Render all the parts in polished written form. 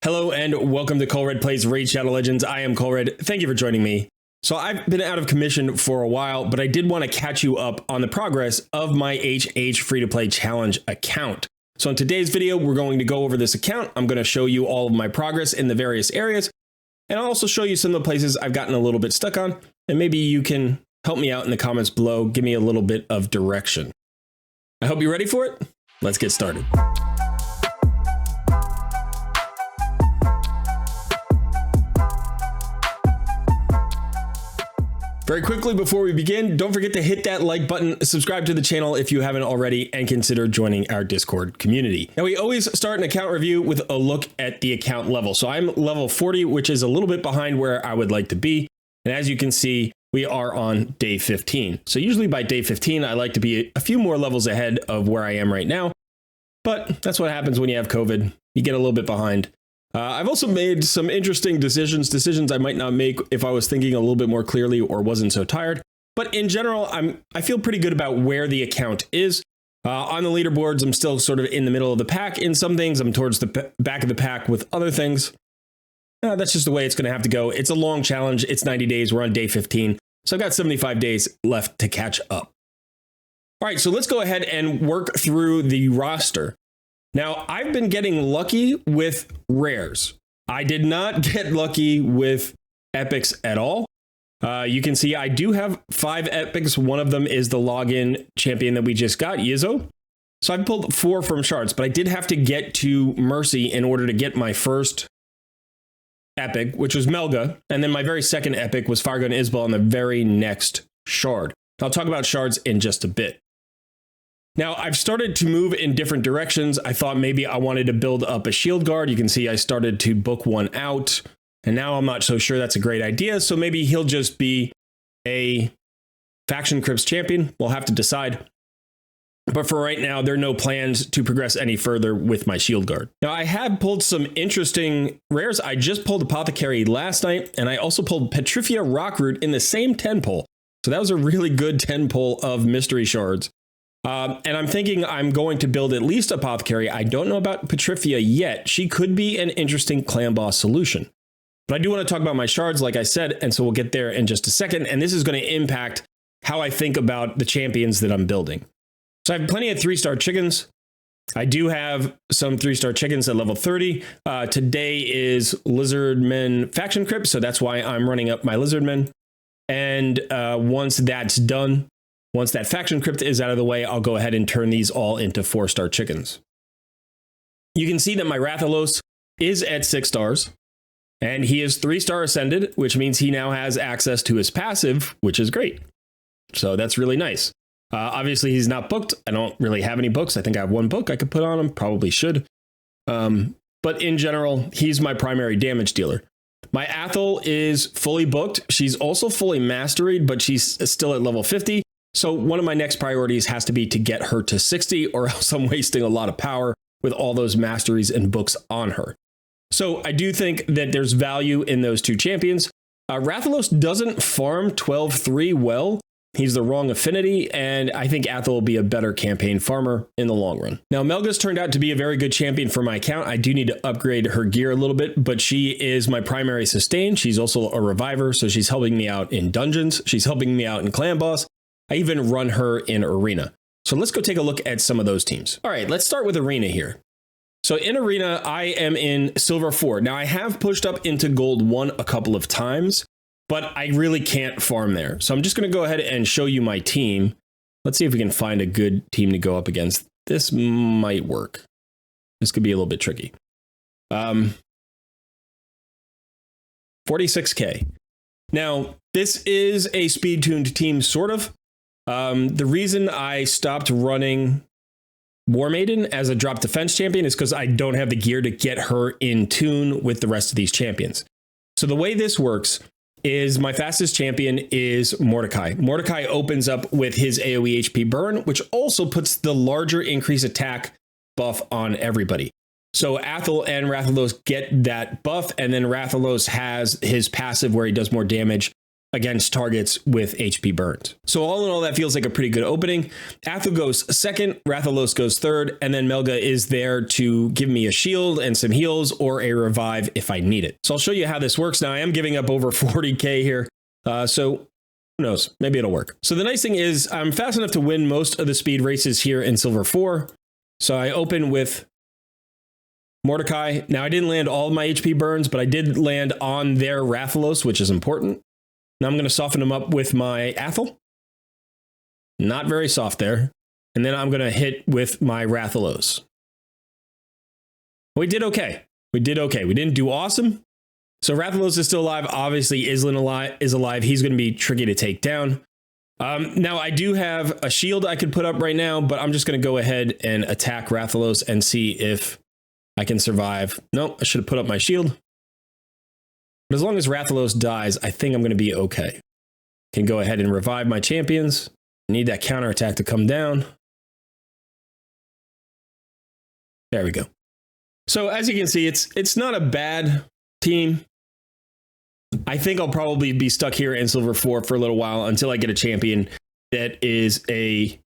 Hello and welcome to Colred Plays Raid Shadow Legends. I am Colred. Thank you for joining me. So I've been out of commission for a while, but I did want to catch you up on the progress of my HH free-to-play challenge account. So in today's video, we're going to go over this account. I'm going to show you all of my progress in the various areas, and I'll also show you some of the places I've gotten a little bit stuck on, and maybe you can help me out in the comments below, give me a little bit of direction. I hope you're ready for it. Let's get started. Very quickly before we begin, don't forget to hit that like button, subscribe to the channel if you haven't already, and consider joining our Discord community. Now, we always start an account review with a look at the account level. So I'm level 40, which is a little bit behind where I would like to be. And as you can see, we are on day 15. So usually by day 15, I like to be a few more levels ahead of where I am right now. But that's what happens when you have COVID. You get a little bit behind. I've also made some interesting decisions I might not make if I was thinking a little bit more clearly or wasn't so tired. But in general, I feel pretty good about where the account is. On the leaderboards, I'm still sort of in the middle of the pack in some things. I'm towards the back of the pack with other things. That's just the way it's going to have to go. It's a long challenge. It's 90 days. We're on day 15. So I've got 75 days left to catch up. All right, so let's go ahead and work through the roster. Now, I've been getting lucky with rares. I did not get lucky with epics at all. You can see I do have 5 epics. One of them is the login champion that we just got, Yizzo. So I pulled 4 from Shards, but I did have to get to Mercy in order to get my first epic, which was Melga. And then my very second epic was Fargo and Isbal on the very next shard. I'll talk about shards in just a bit. Now, I've started to move in different directions. I thought maybe I wanted to build up a shield guard. You can see I started to book one out, and now I'm not so sure that's a great idea. So maybe he'll just be a faction crypts champion. We'll have to decide. But for right now, there are no plans to progress any further with my shield guard. Now, I have pulled some interesting rares. I just pulled Apothecary last night, and I also pulled Petrifia Rockroot in the same 10 pull. So that was a really good 10 pull of mystery shards. And I'm thinking I'm going to build at least Apothecary. I don't know about Petrifia yet. She could be an interesting clan boss solution. But I do want to talk about my shards, like I said, and so we'll get there in just a second. And this is going to impact how I think about the champions that I'm building. So I have plenty of 3-star chickens. I do have some 3-star chickens at level 30. Today is Lizardmen Faction Crypt, so that's why I'm running up my Lizardmen. And once that's done, once that faction crypt is out of the way, I'll go ahead and turn these all into 4-star chickens. You can see that my Rathalos is at 6 stars, and he is 3-star ascended, which means he now has access to his passive, which is great. So that's really nice. Obviously, he's not booked. I don't really have any books. I think I have 1 book I could put on him, probably should. But in general, he's my primary damage dealer. My Athel is fully booked. She's also fully masteried, but she's still at level 50. So one of my next priorities has to be to get her to 60, or else I'm wasting a lot of power with all those masteries and books on her. So I do think that there's value in those 2 champions. Rathalos doesn't farm 12-3 well. He's the wrong affinity, and I think Athel will be a better campaign farmer in the long run. Now, Melga's turned out to be a very good champion for my account. I do need to upgrade her gear a little bit, but she is my primary sustain. She's also a reviver, so she's helping me out in dungeons. She's helping me out in clan boss. I even run her in Arena. So let's go take a look at some of those teams. All right, let's start with Arena here. So in Arena, I am in Silver 4. Now, I have pushed up into Gold 1 a couple of times, but I really can't farm there. So I'm just going to go ahead and show you my team. Let's see if we can find a good team to go up against. This might work. This could be a little bit tricky. 46K. Now, this is a speed-tuned team, sort of. The reason I stopped running War Maiden as a drop defense champion is because I don't have the gear to get her in tune with the rest of these champions. So the way this works is my fastest champion is Mordecai. Mordecai opens up with his AoE HP burn, which also puts the larger increase attack buff on everybody. So Athel and Rathalos get that buff, and then Rathalos has his passive where he does more damage against targets with HP burns. So all in all, that feels like a pretty good opening. Athel goes second, Rathalos goes third, and then Melga is there to give me a shield and some heals or a revive if I need it. So I'll show you how this works. Now I am giving up over 40k here, so who knows, maybe it'll work. So the nice thing is I'm fast enough to win most of the speed races here in Silver 4. So I open with Mordecai. Now I didn't land all of my HP burns, but I did land on their Rathalos, which is important. Now I'm going to soften them up with my Athel. Not very soft there. And then I'm going to hit with my Rathalos. We did okay. We did okay. We didn't do awesome. So Rathalos is still alive. Obviously, Islan is alive. He's going to be tricky to take down. Now, I do have a shield I could put up right now, but I'm just going to go ahead and attack Rathalos and see if I can survive. Nope, I should have put up my shield. But as long as Rathalos dies, I think I'm going to be okay. Can go ahead and revive my champions. I need that counterattack to come down. There we go. So as you can see, it's not a bad team. I think I'll probably be stuck here in Silver 4 for a little while until I get a champion that is a...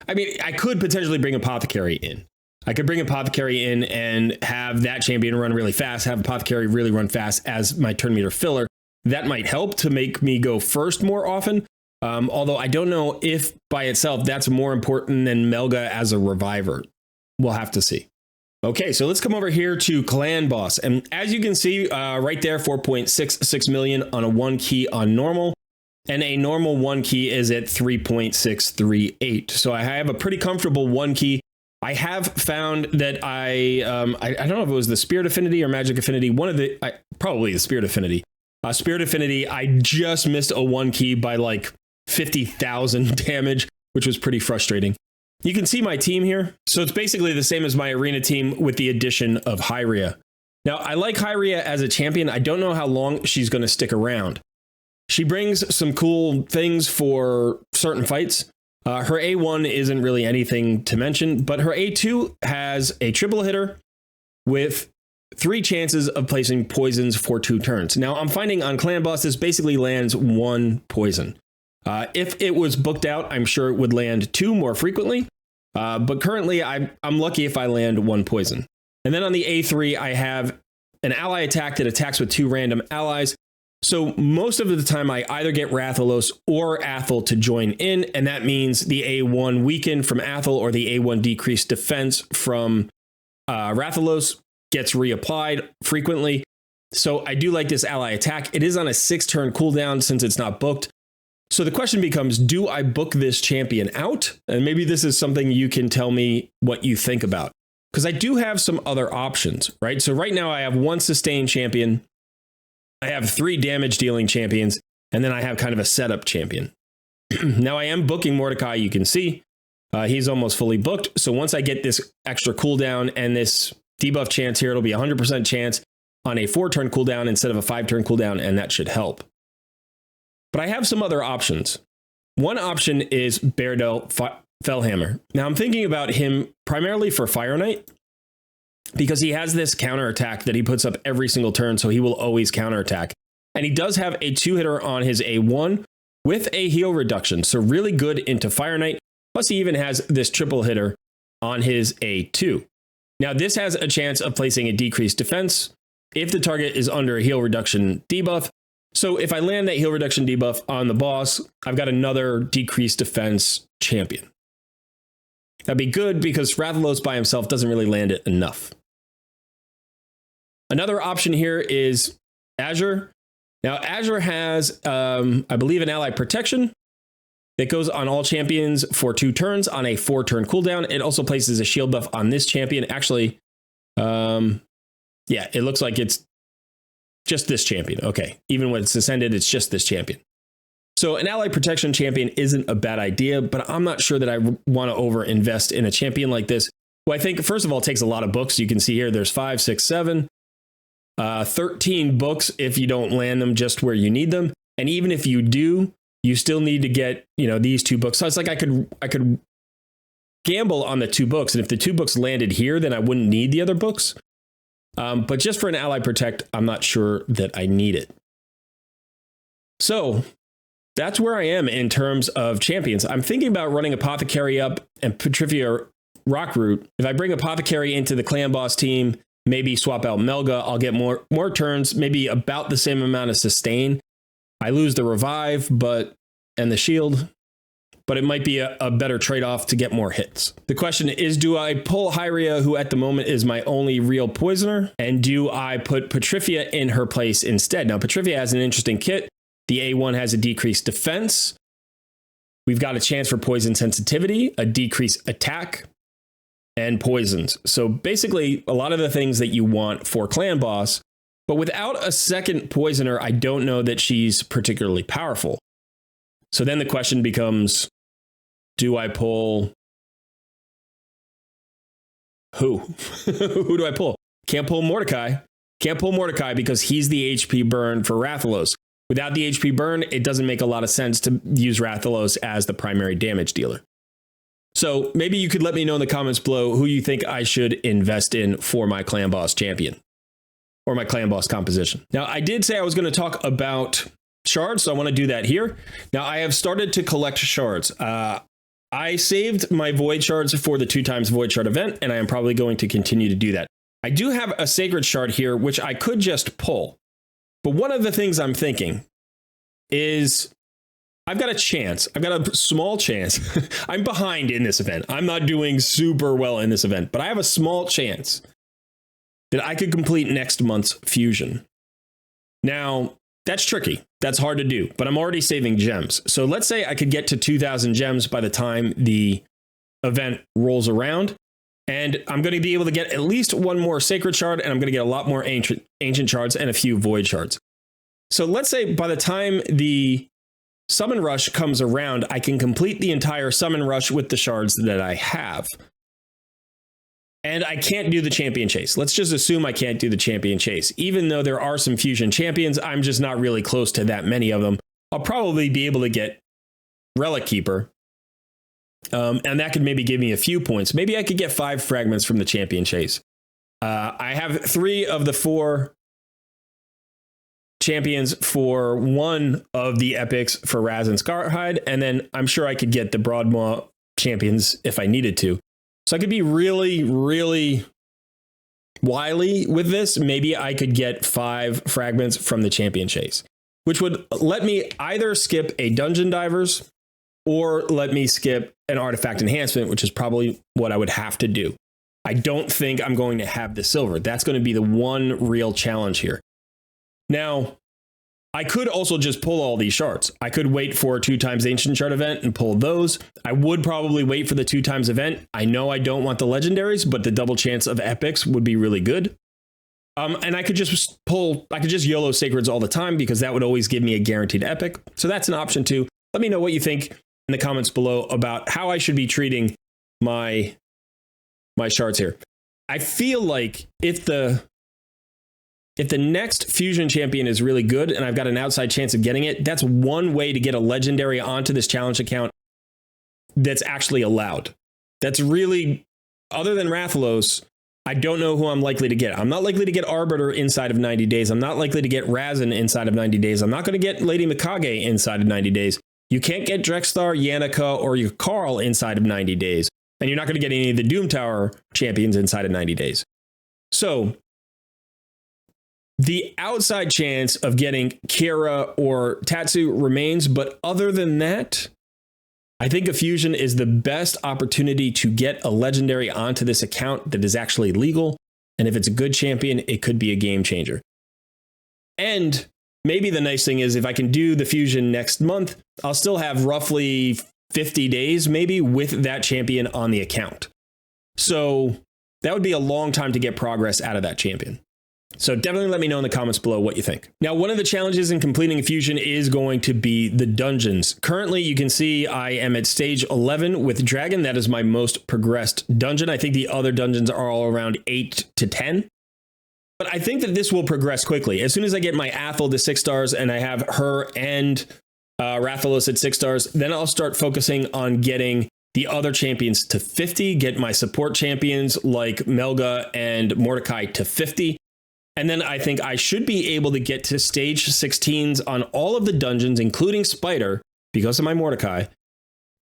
I mean, I could potentially bring Apothecary in. I could bring Apothecary in and have that champion run really fast, have Apothecary really run fast as my turn meter filler. That might help to make me go first more often. Although I don't know if by itself that's more important than Melga as a reviver. We'll have to see. Okay, so let's come over here to Clan Boss. And as you can see right there, 4.66 million on a 1 key on normal. And a normal 1 key is at 3.638. So I have a pretty comfortable 1 key. I have found that I don't know if it was the Spirit Affinity or Magic Affinity, probably the Spirit Affinity. Spirit Affinity, I just missed a 1 key by like 50,000 damage, which was pretty frustrating. You can see my team here. So it's basically the same as my arena team with the addition of Hyria. Now, I like Hyria as a champion. I don't know how long she's going to stick around. She brings some cool things for certain fights. Her A1 isn't really anything to mention, but her A2 has a triple hitter with 3 chances of placing poisons for 2 turns. Now, I'm finding on Clan Boss, this basically lands 1 poison. If it was booked out, I'm sure it would land 2 more frequently. But currently, I'm lucky if I land 1 poison. And then on the A3, I have an ally attack that attacks with 2 random allies. So most of the time, I either get Rathalos or Athel to join in, and that means the A1 weaken from Athel or the A1 decreased defense from Rathalos gets reapplied frequently. So I do like this ally attack. It is on a 6-turn cooldown since it's not booked. So the question becomes, do I book this champion out? And maybe this is something you can tell me what you think about. Because I do have some other options, right? So right now I have 1 sustained champion. I have 3 damage dealing champions, and then I have kind of a setup champion. Now I am booking Mordecai, you can see. He's almost fully booked. So once I get this extra cooldown and this debuff chance here, it'll be 100% chance on a 4-turn cooldown instead of a 5-turn cooldown, and that should help. But I have some other options. One option is Beardell Fellhammer. Now I'm thinking about him primarily for Fire Knight, because he has this counterattack that he puts up every single turn, so he will always counterattack. And he does have a 2-hitter on his A1 with a heal reduction, so really good into Fire Knight. Plus, he even has this triple hitter on his A2. Now, this has a chance of placing a decreased defense if the target is under a heal reduction debuff. So if I land that heal reduction debuff on the boss, I've got another decreased defense champion. That'd be good because Rathalos by himself doesn't really land it enough. Another option here is Azure. Now, Azure has, I believe, an ally protection that goes on all champions for 2 turns on a 4-turn cooldown. It also places a shield buff on this champion. Actually, yeah, it looks like it's just this champion. Okay, even when it's ascended, it's just this champion. So an ally protection champion isn't a bad idea, but I'm not sure that I want to over invest in a champion like this. Well, I think, first of all, it takes a lot of books. You can see here, there's 5, 6, 7. 13 books if you don't land them just where you need them. And even if you do, you still need to get, these 2 books. So it's like I could gamble on the 2 books. And if the 2 books landed here, then I wouldn't need the other books. But just for an ally protect, I'm not sure that I need it. So that's where I am in terms of champions. I'm thinking about running Apothecary up and Petrifia Rockroot. If I bring Apothecary into the clan boss team, maybe swap out Melga, I'll get more turns, maybe about the same amount of sustain. I lose the revive, and the shield, but it might be a better trade-off to get more hits. The question is, do I pull Hyria, who at the moment is my only real poisoner, and do I put Petrifia in her place instead? Now, Petrifia has an interesting kit. The A1 has a decreased defense. We've got a chance for poison sensitivity, a decreased attack, and poisons. So basically, a lot of the things that you want for clan boss, but without a second poisoner, I don't know that she's particularly powerful. So then the question becomes, do I pull who? Who do I pull? Can't pull Mordecai. Can't pull Mordecai because he's the HP burn for Rathalos. Without the HP burn, it doesn't make a lot of sense to use Rathalos as the primary damage dealer. So maybe you could let me know in the comments below who you think I should invest in for my clan boss champion or my clan boss composition. Now, I did say I was going to talk about shards, so I want to do that here. Now, I have started to collect shards. I saved my void shards for the 2x void shard event, and I am probably going to continue to do that. I do have a sacred shard here, which I could just pull. But one of the things I'm thinking is I've got a chance. I've got a small chance. I'm behind in this event. I'm not doing super well in this event, but I have a small chance that I could complete next month's fusion. Now, that's tricky. That's hard to do, but I'm already saving gems. So let's say I could get to 2,000 gems by the time the event rolls around. And I'm going to be able to get at least one more sacred shard, and I'm going to get a lot more ancient shards and a few void shards. So let's say by the time the summon rush comes around, I can complete the entire summon rush with the shards that I have. And I can't do the champion chase. Let's just assume I can't do the champion chase. Even though there are some fusion champions, I'm just not really close to that many of them. I'll probably be able to get Relic Keeper. And that could maybe give me a few points. Maybe I could get 5 fragments from the champion chase. I have 3 of the 4 champions for one of the epics for Raz and Scarhide. And then I'm sure I could get the Broadmaw champions if I needed to. So I could be really, really wily with this. Maybe I could get 5 fragments from the champion chase, which would let me either skip a dungeon divers or let me skip an artifact enhancement, which is probably what I would have to do. I don't think I'm going to have the silver. That's going to be the one real challenge here. Now, I could also just pull all these shards. I could wait for a 2x ancient shard event and pull those. I would probably wait for the 2x event. I know I don't want the legendaries, but the double chance of epics would be really good. And I could just YOLO sacreds all the time because that would always give me a guaranteed epic. So that's an option too. Let me know what you think in the comments below about how I should be treating my shards here. I feel like if the next fusion champion is really good and I've got an outside chance of getting it, that's one way to get a legendary onto this challenge account that's actually allowed. That's really, other than Rathalos, I don't know who I'm likely to get. I'm not likely to get Arbiter inside of 90 days. I'm not likely to get Razin inside of 90 days. I'm not going to get Lady Mikage inside of 90 days. You can't get Drexthar, Yannicka, or your Carl inside of 90 days. And you're not going to get any of the Doom Tower champions inside of 90 days. So the outside chance of getting Kira or Tatsu remains, but other than that, I think a fusion is the best opportunity to get a legendary onto this account that is actually legal. And if it's a good champion, it could be a game changer. And maybe the nice thing is if I can do the fusion next month, I'll still have roughly 50 days maybe with that champion on the account. So that would be a long time to get progress out of that champion. So definitely let me know in the comments below what you think. Now, one of the challenges in completing a fusion is going to be the dungeons. Currently, you can see I am at stage 11 with Dragon. That is my most progressed dungeon. I think the other dungeons are all around 8 to 10. But I think that this will progress quickly. As soon as I get my Athel to 6 stars and I have her and Rathalos at 6 stars, then I'll start focusing on getting the other champions to 50, get my support champions like Melga and Mordecai to 50. And then I think I should be able to get to stage 16s on all of the dungeons, including Spider, because of my Mordecai,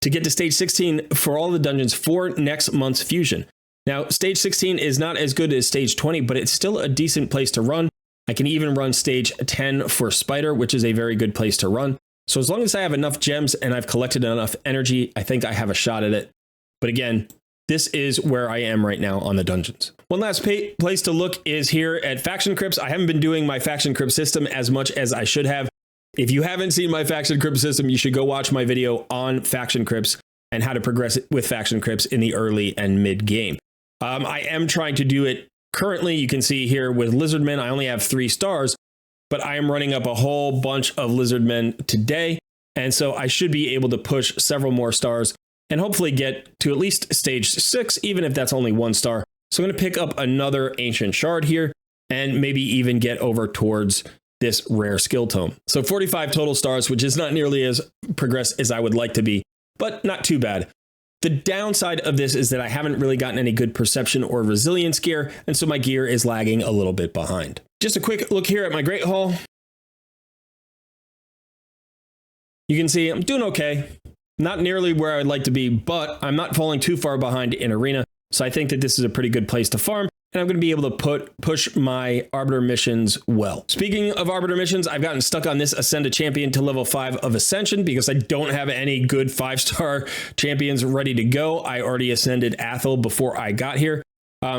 to get to stage 16 for all the dungeons for next month's fusion. Now, stage 16 is not as good as stage 20, but it's still a decent place to run. I can even run stage 10 for Spider, which is a very good place to run. So as long as I have enough gems and I've collected enough energy, I think I have a shot at it. But again, this is where I am right now on the dungeons. One last place to look is here at faction crypts. I haven't been doing my faction crypt system as much as I should have. If you haven't seen my faction crypt system, you should go watch my video on faction crypts and how to progress with faction crypts in the early and mid game. I am trying to do it currently. You can see here with Lizardmen, I only have 3 stars, but I am running up a whole bunch of Lizardmen today. And so I should be able to push several more stars and hopefully get to at least stage 6, even if that's only 1 star. So I'm going to pick up another Ancient Shard here and maybe even get over towards this rare skill tome. So 45 total stars, which is not nearly as progressed as I would like to be, but not too bad. The downside of this is that I haven't really gotten any good perception or resilience gear, and so my gear is lagging a little bit behind. Just a quick look here at my Great Hall. You can see I'm doing okay. Not nearly where I'd like to be, but I'm not falling too far behind in Arena. So I think that this is a pretty good place to farm, and I'm going to be able to push my Arbiter missions well. Speaking of Arbiter missions, I've gotten stuck on this Ascend a Champion to level 5 of Ascension because I don't have any good 5-star champions ready to go. I already ascended Athel before I got here.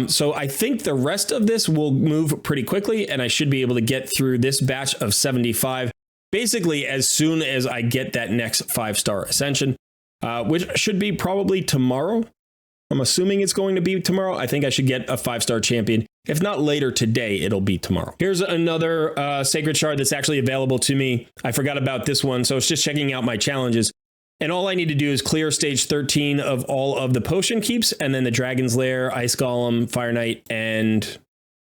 So I think the rest of this will move pretty quickly, and I should be able to get through this batch of 75 basically as soon as I get that next 5-star Ascension, which should be probably tomorrow. I'm assuming it's going to be tomorrow. I think I should get a 5-star champion. If not later today, it'll be tomorrow. Here's another Sacred Shard that's actually available to me. I forgot about this one, so it's just checking out my challenges. And all I need to do is clear stage 13 of all of the potion keeps, and then the Dragon's Lair, Ice Golem, Fire Knight, and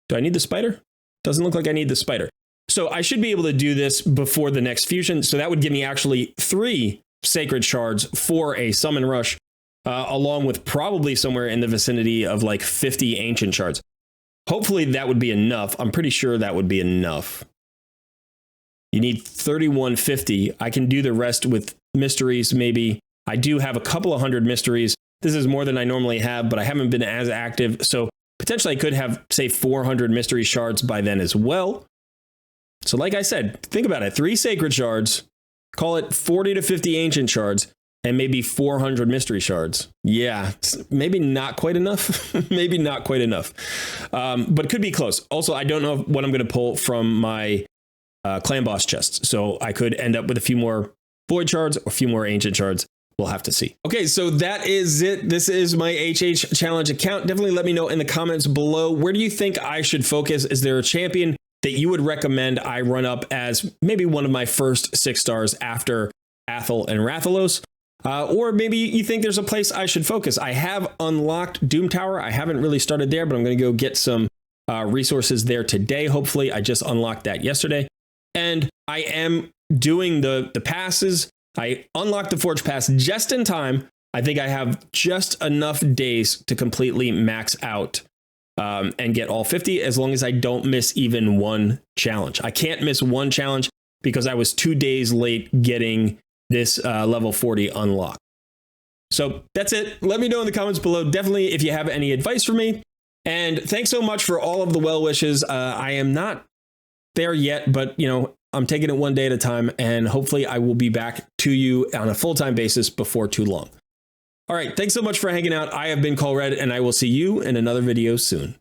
do I need the Spider? Doesn't look like I need the Spider. So I should be able to do this before the next fusion. So that would give me actually 3 Sacred Shards for a Summon Rush. Along with probably somewhere in the vicinity of like 50 Ancient Shards. Hopefully that would be enough. I'm pretty sure that would be enough. You need 3150. I can do the rest with mysteries, maybe. I do have a couple of 100 mysteries. This is more than I normally have, but I haven't been as active. So potentially I could have, say, 400 mystery shards by then as well. So like I said, think about it. 3 Sacred Shards, call it 40 to 50 Ancient Shards, and maybe 400 mystery shards. Yeah, maybe not quite enough. Maybe not quite enough. But it could be close. Also, I don't know what I'm going to pull from my clan boss chests. So I could end up with a few more void shards or a few more ancient shards. We'll have to see. Okay, so that is it. This is my HH Challenge account. Definitely let me know in the comments below. Where do you think I should focus? Is there a champion that you would recommend I run up as maybe one of my first 6 stars after Athel and Rathalos? Or maybe you think there's a place I should focus. I have unlocked Doom Tower. I haven't really started there, but I'm going to go get some resources there today. Hopefully, I just unlocked that yesterday. And I am doing the passes. I unlocked the Forge Pass just in time. I think I have just enough days to completely max out and get all 50 as long as I don't miss even one challenge. I can't miss one challenge because I was 2 days late getting this level 40 unlock. So that's it. Let me know in the comments below. Definitely if you have any advice for me. And thanks so much for all of the well wishes. I am not there yet, but I'm taking it one day at a time, and hopefully I will be back to you on a full-time basis before too long. All right. Thanks so much for hanging out. I have been Call Red, and I will see you in another video soon.